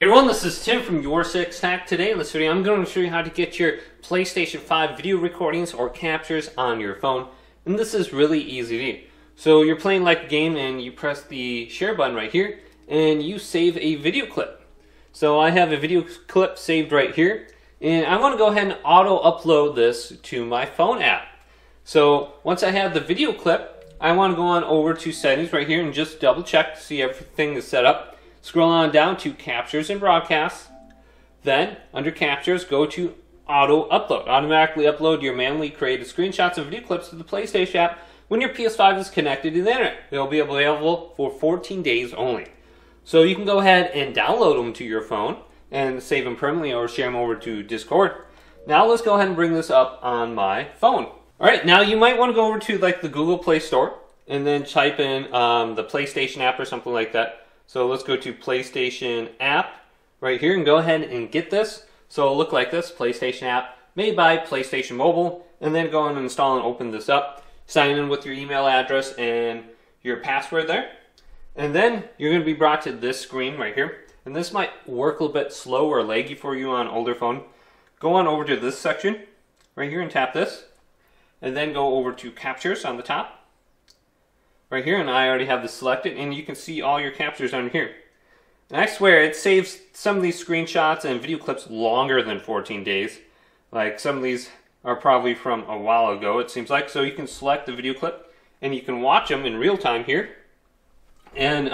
Hey everyone, this is Tim from Your 6 Tech. Today in this video, I'm going to show you how to get your PlayStation 5 video recordings or captures on your phone. And this is really easy to do. So you're playing like a game and you press the share button right here and you save a video clip. So I have a video clip saved right here and I want to go ahead and auto upload this to my phone app. So once I have the video clip, I want to go on over to settings right here and just double check to see everything is set up. Scroll on down to Captures and Broadcasts. Then, under Captures, go to Auto Upload. Automatically upload your manually created screenshots and video clips to the PlayStation app when your PS5 is connected to the internet. They'll be available for 14 days only. So you can go ahead and download them to your phone and save them permanently or share them over to Discord. Now let's go ahead and bring this up on my phone. Alright, now you might want to go over to like the Google Play Store and then type in the PlayStation app or something like that. So let's go to PlayStation app right here and go ahead and get this. So it'll look like this, PlayStation app made by PlayStation Mobile, and then go and install and open this up. Sign in with your email address and your password there. And then you're going to be brought to this screen right here. And this might work a little bit slow or laggy for you on older phone. Go on over to this section right here and tap this. And then go over to Captures on the top. Right here, and I already have this selected, and you can see all your captures on here. And I swear, it saves some of these screenshots and video clips longer than 14 days. Like, some of these are probably from a while ago, it seems like. So you can select the video clip, and you can watch them in real time here. And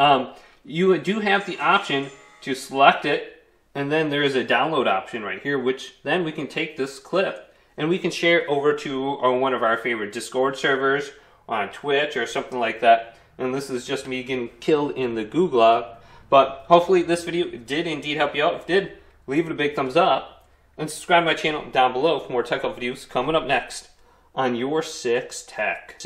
you do have the option to select it, and then there is a download option right here, which then we can take this clip, and we can share it over to one of our favorite Discord servers, on Twitch or something like that. And this is just me getting killed in the Gulag. But hopefully this video did indeed help you out. If it did, leave it a big thumbs up and subscribe to my channel down below for more tech videos coming up next on Your 6 Tech.